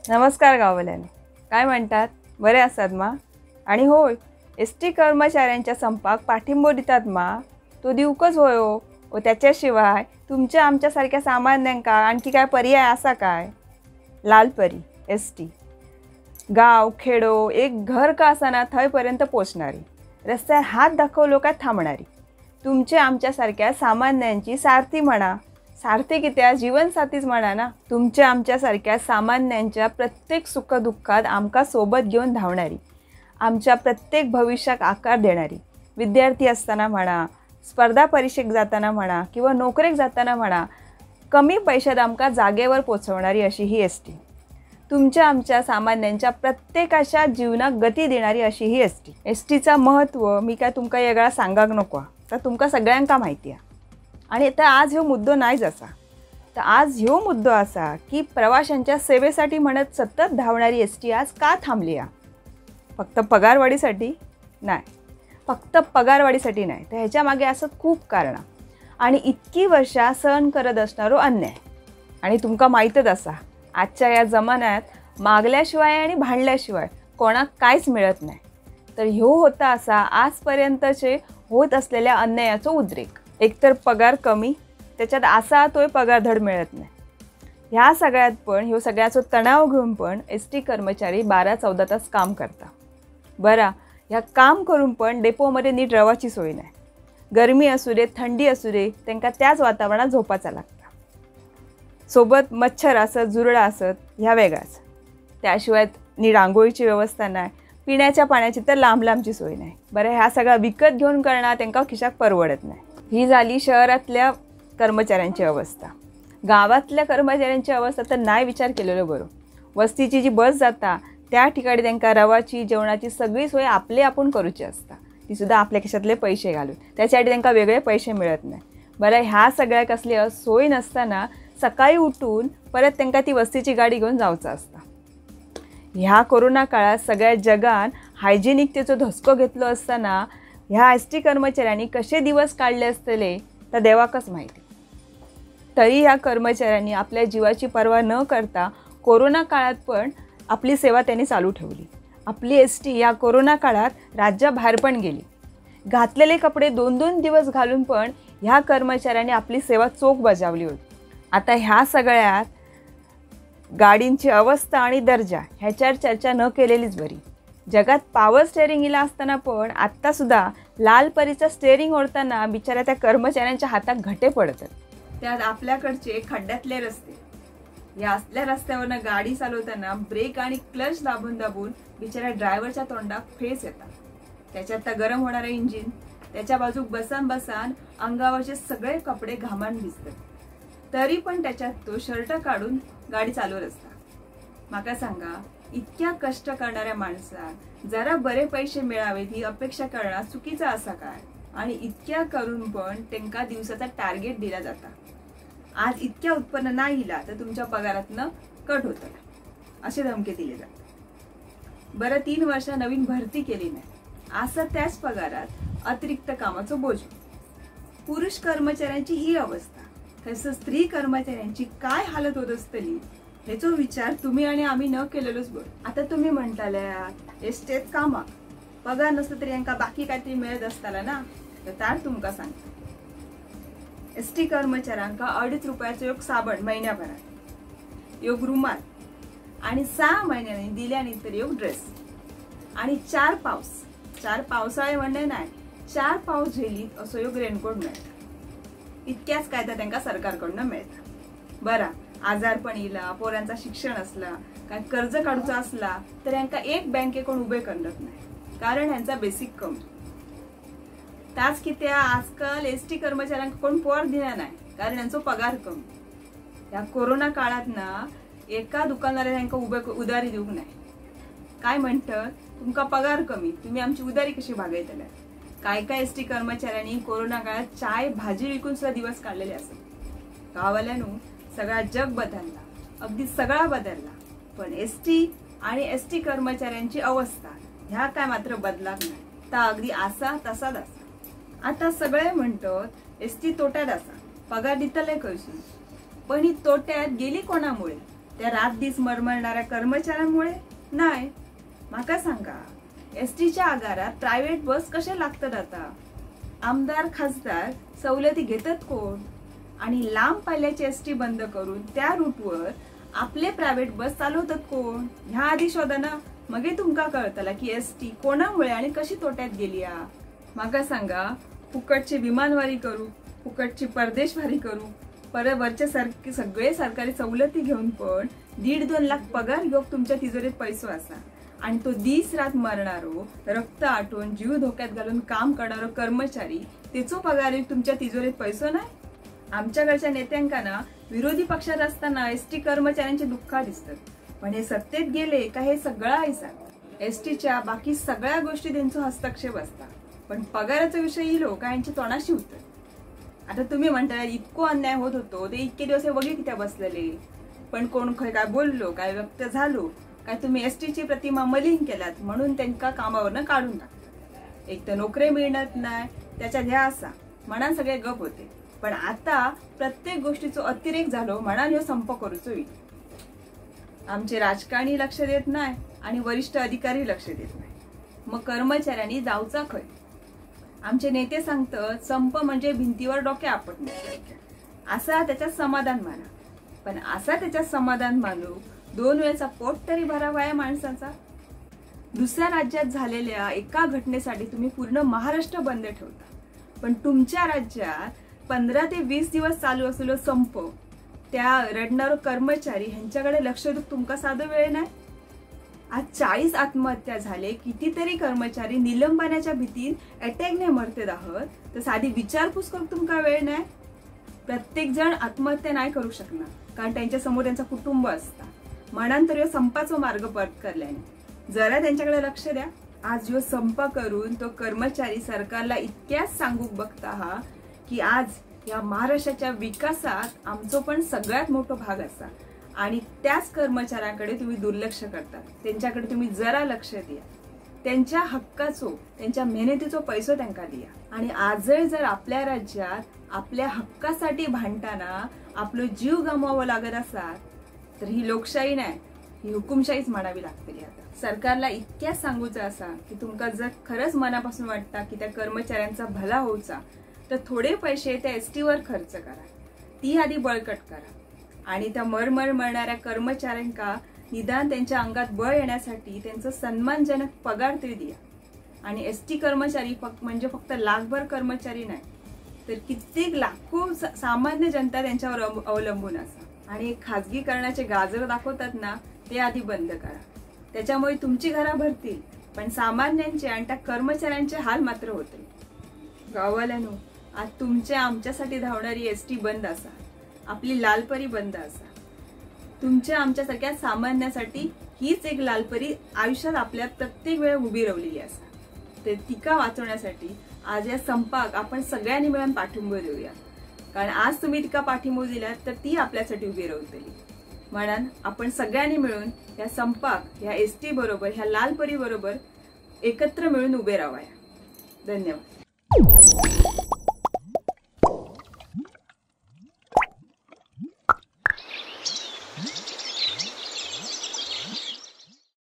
नमस्कार गावल्याने, काय म्हणतात? बरे आसात मा? आणि होय, एस टी कर्मचाऱ्यांच्या संपाक पाठिंबो दितात मा? तो दिवकच होय हो. व त्याच्याशिवाय तुमच्या आमच्यासारख्या सामान्यांका आणखी काय पर्याय असा काय? लालपरी एस टी गाव खेडो एक घर का असाना थंयपर्यंत पोचणारी, रस्त्यार हात दाखवलो काय थांबणारी, तुमच्या आमच्यासारख्या सामान्यांची सारथी म्हणा. सारथी कित्या जीवनसाथीच म्हणा ना. तुमच्या आमच्यासारख्या सामान्यांच्या प्रत्येक सुखदुःखात आमका सोबत घेऊन धावणारी, आमच्या प्रत्येक भविष्याक आकार देणारी, विद्यार्थी असताना म्हणा, स्पर्धा परीक्षेक जाताना म्हणा किंवा नोकरीक जाताना म्हणा, कमी पैशात आमका जागेवर पोचवणारी अशी ही एस टी. तुमच्या आमच्या सामान्यांच्या प्रत्येकाच्या जीवनाक गती देणारी अशी ही एस टी. एस टीचा महत्त्व मी काय तुमका वेगळा सांगाक नको, तर तुमका सगळ्यांका माहिती आहे. आणि आता आज ह्यो मुद्दो नाहीच असा. तर आज ह्यो मुद्दो असा की प्रवाशांच्या सेवेसाठी म्हणत सतत धावणारी एस टी आज का थांबली आहे? फक्त पगारवाढीसाठी नाही, फक्त पगारवाढीसाठी नाही, तर ह्याच्या मागे असं खूप कारण आणि इतकी वर्षा सहन करत असणारो अन्याय. आणि तुमका माहीतच असा, आजच्या या जमान्यात मागल्याशिवाय आणि भांडल्याशिवाय कोणाक काहीच मिळत नाही. तर ह्यो होता असा आजपर्यंतचे होत असलेल्या अन्यायाचा उद्रेक. एकतर पगार कमी, त्याच्यात असा तोय पगार धड मिळत नाही. ह्या सगळ्यात पण ह्यो सगळ्याचा तणाव घेऊन पण एस टी कर्मचारी 12-14 तास काम करता. बरा, ह्या काम करून पण डेपोमध्ये नीट रवाची सोय नाही. गरमी असू दे, थंडी असू दे, त्यांना त्याच वातावरणात झोपाचा लागता. सोबत मच्छर असत, जुरडा असत, ह्या वेगळाच. त्याशिवाय नीट आंघोळीची व्यवस्था नाही, पिण्याच्या पाण्याची तर लांब लांबची सोय नाही. बरं, ह्या सगळा विकत घेऊन करणं त्यांना खिशाक परवडत नाही. ही झाली शहरातल्या कर्मचाऱ्यांची अवस्था. गावातल्या कर्मचाऱ्यांची अवस्था तर नाही विचार केलेलो बरो. वस्तीची जी बस जाता त्या ठिकाणी त्यांना रवाची, जेवणाची सगळी सोय आपले आपण करूची असता, ती सुद्धा आपल्या खिशातले पैसे घालून. त्याच्यासाठी त्यांना वेगळे पैसे मिळत नाही. बरं, ह्या सगळ्या कसली सोय नसताना सकाळी उठून परत त्यांना ती वस्तीची गाडी घेऊन जायचं असता. ह्या कोरोना काळात सगळ्या जगान हायजिनिकतेचो धसको घेतलो असताना ह्या एस टी कर्मचाऱ्यांनी कसे दिवस काढले असतले तर देवाकच माहिती. तरी ह्या कर्मचाऱ्यांनी आपल्या जीवाची पर्वा न करता कोरोना काळात पण आपली सेवा त्यांनी चालू ठेवली. आपली एस टी या कोरोना काळात राज्याबाहेर पण गेली. घातलेले कपडे 2-2 दिवस घालून पण ह्या कर्मचाऱ्यांनी आपली सेवा चोख बजावली होती. आता ह्या सगळ्यात गाडींची अवस्था आणि दर्जा ह्याच्यावर चर्चा न केलेलीच बरी. जगात पॉवर स्टेअरिंग इला असताना पण आत्तासुद्धा लालपरीचा स्टेअरिंग ओढताना बिचाऱ्या त्या कर्मचाऱ्यांच्या हातात घटे पडतात. त्यात आपल्याकडचे खड्ड्यातले रस्ते, या असल्या रस्त्यावरनं गाडी चालवताना ब्रेक आणि क्लच दाबून दाबून बिचाऱ्या ड्रायव्हरच्या तोंडात फेस येतात. त्याच्यात तर गरम होणारं इंजिन, त्याच्या बाजूक बसान बसान अंगावरचे सगळे कपडे घामान भिजतात. तरी पण त्याच्यात तो शर्ट काढून गाडी चालवत असता. माका सांगा, इतक्या कष्ट करणाऱ्या माणसाक जरा बरे पैसे मिळावेत ही अपेक्षा करणं चुकीचं असा काय? आणि इतक्या करून पण त्यांना दिवसाचा टार्गेट दिला जाता. आज इतक्या उत्पन्न नाही इला तर तुमच्या पगारातनं कट होतं, असे धमके दिले जातात. बरं, 3 वर्ष नवीन भरती केली नाही, असं त्याच पगारात अतिरिक्त कामाचं बोज. पुरुष कर्मचाऱ्यांची ही अवस्था, तसं स्त्री कर्मचाऱ्यांची काय हालत होत असतली ह्याचा विचार तुम्ही आणि आम्ही न केलेलोच बरं. आता तुम्ही म्हणताल्या एसटेत कामाक पगार नसतं तरी यांका बाकी काहीतरी मिळत असताला ना, तर तार तुमका सांगता. एस टी कर्मचाऱ्यांका 2.5 रुपयाचा योग साबण महिन्याभरात, योग रुमाल आणि 6 महिन्यांनी दिल्यानंतर योग ड्रेस आणि 4 पावसाळे म्हणणे नाही, 4 पाऊस झेलीत असो योग रेनकोट मिळतात. इतक्याच काय तर त्यांना सरकारकडून मिळतात. बरा, आजारपण इला, पोरांचा शिक्षण असला, काय कर्ज काढूचा असला तर यांना एक बँकेकडून उभे करत नाही, कारण यांचा बेसिक कमी. त्याच कित्या आजकाल एस टी कर्मचाऱ्यांना कोण पोर दिला नाही, कारण यांचा पगार कमी. या कोरोना काळात ना एका दुकानदाराला यांना उधारी देऊ नाही. काय म्हणतं, तुमका पगार कमी, तुम्ही आमची उधारी कशी भागायतल्या? काय एस टी कर्मचाऱ्यांनी कोरोना काळात चाय भाजी विकून सुद्धा दिवस काढलेले असत. गावाल्यानू सगळा जग बदलला, अगदी सगळा बदलला, पण एस टी आणि एस टी कर्मचाऱ्यांची अवस्था ह्या काय मात्र बदलाक नाही, तर अगदी असा तसाच असा. आता सगळे म्हणतात एस टी तोट्यात असा, पगार दितले खंयसून, पण ही तोट्यात गेली कोणामुळे? त्या रात दीस मरमरणाऱ्या कर्मचाऱ्यांमुळे नाही. माका सांगा, एसटीच्या आगारात प्रायव्हेट बस कशा लागतात आता? आमदार खासदार सवलती घेतात कोण? आणि लांब पल्ल्याची एसटी बंद करून त्या रूटवर आपले प्रायव्हेट बस चालवतात कोण? ह्या आधी शोधा ना, मग तुमका कळतला की एसटी कोणामुळे आणि कशी तोट्यात गेली. माका सांगा, फुकटची विमानवारी करू, फुकटची परदेशवारी करू, परत वरच्या सगळे सरकारी सवलती घेऊन पण 1.5-2 लाख पगार घेऊन तुमच्या तिजोरीत पैसो असा, आणि तो दिस रात मरणारो, रक्त आटून जीव धोक्यात घालून काम करणारो कर्मचारी तेचो पगार तुमच्या तिजोरीत पैसो नाही. आमच्याकडच्या नेत्यांका ना विरोधी पक्षात असताना एसटी कर्मचाऱ्यांचे दुःख दिसतात, पण हे सत्तेत गेले का हे सगळं ऐसा. एसटीच्या बाकी सगळ्या गोष्टी त्यांचा हस्तक्षेप असता, पण पगाराचा विषय इलो का यांची तोंडाशी होतं. आता तुम्ही म्हणता इतको अन्याय होत होतो ते इतके दिवस वगैरे कित्या बसलेले, पण कोण काय बोललो, काय व्यक्त झालो, काय तुम्ही एसटीची प्रतिमा मलिन केलात म्हणून त्यांना कामावरनं काढून टाकतात. एक तर नोकरी मिळत नाही त्याच्या ध्या असा म्हणा सगळे गप होते, पण आता प्रत्येक गोष्टीचो अतिरेक झालो म्हणा ह्यो संप करूचो होईल. आमचे राजकारणी लक्ष देत नाही आणि वरिष्ठ अधिकारी लक्ष देत नाही, मग कर्मचाऱ्यांनी जाऊचा खय. आमचे नेते सांगतात संप म्हणजे भिंतीवर डोके आपटण्यासारखे, असा त्याच्यात समाधान माना. पण असा त्याच्यात समाधान मानू 2 वेळचा पोट तरी भरावा या माणसाचा. दुसऱ्या राज्यात झालेल्या एका घटनेसाठी तुम्ही पूर्ण महाराष्ट्र बंद ठेवता, पण तुमच्या राज्यात 15 ते 20 दिवस चालू असलेलो संप, त्या रडणारो कर्मचारी ह्यांच्याकडे लक्ष देऊन तुमका साधं वेळ नाही. आज 40 आत्महत्या झाले, कितीतरी कर्मचारी निलंबनाच्या भीतीत अटॅकने मरते आहोत, तर साधी विचारपूस करून तुमका वेळ नाही. प्रत्येक जण आत्महत्या नाही करू शकणार, कारण त्यांच्या समोर त्यांचा कुटुंब असता. म्हणून तर संपाचा मार्ग पत्करल्याने जरा त्यांच्याकडे लक्ष द्या. आज जो संप करून तो कर्मचारी सरकारला इतक्याच सांगूक बघता हा की आज या महाराष्ट्राच्या विकासात आमचो पण सगळ्यात मोठा भाग असा, आणि त्याच कर्मचाऱ्यांकडे तुम्ही दुर्लक्ष करता. त्यांच्याकडे तुम्ही जरा लक्ष द्या, त्यांच्या हक्काचो, त्यांच्या मेहनतीचो पैसो त्यांना द्या. आणि आजही जर आपल्या राज्यात आपल्या हक्कासाठी भांडताना आपलं जीव गमवावं लागत असाल तर ही लोकशाही नाही, ही हुकुमशाहीच म्हणावी लागते. आता सरकारला इतक्याच सांगूचं असा की तुमका जर खरंच मनापासून वाटता की त्या कर्मचाऱ्यांचा भला होऊचा, तर थोडे पैसे त्या एसटीवर खर्च करा, ती आधी बळकट करा, आणि त्या मरणाऱ्या कर्मचाऱ्यांका निदान त्यांच्या अंगात बळ येण्यासाठी त्यांचा सन्मानजनक पगार तरी द्या. आणि एसटी कर्मचारी म्हणजे फक्त लाखभर कर्मचारी नाही, तर कित्येक लाखो सामान्य जनता त्यांच्यावर अवलंबून असा. आणि खाजगीकरणाचे गाजर दाखवतात ना, ते आधी बंद करा. त्याच्यामुळे तुमची घरा भरतील, पण सामान्यांचे आणि त्या कर्मचाऱ्यांचे हाल मात्र होतील. गावाल्यानो, आज तुमच्या आमच्यासाठी धावणारी एसटी बंद असा, आपली लालपरी बंद असा. तुमच्या आमच्यासारख्या सामान्यासाठी हीच एक लालपरी आयुष्यात आपल्या प्रत्येक वेळ उभी राहिलेली असा. ते तिका वाचवण्यासाठी आज या संपाक आपण सगळ्यांनी मिळून पाठिंबा देऊया, कारण आज तुम्ही तिका पाठिंबा दिलात तर ती आपल्यासाठी उभी राहतली. म्हणून आपण सगळ्यांनी मिळून या संपाक, ह्या एसटी बरोबर, ह्या लालपरी बरोबर एकत्र मिळून उभे राहावया. धन्यवाद.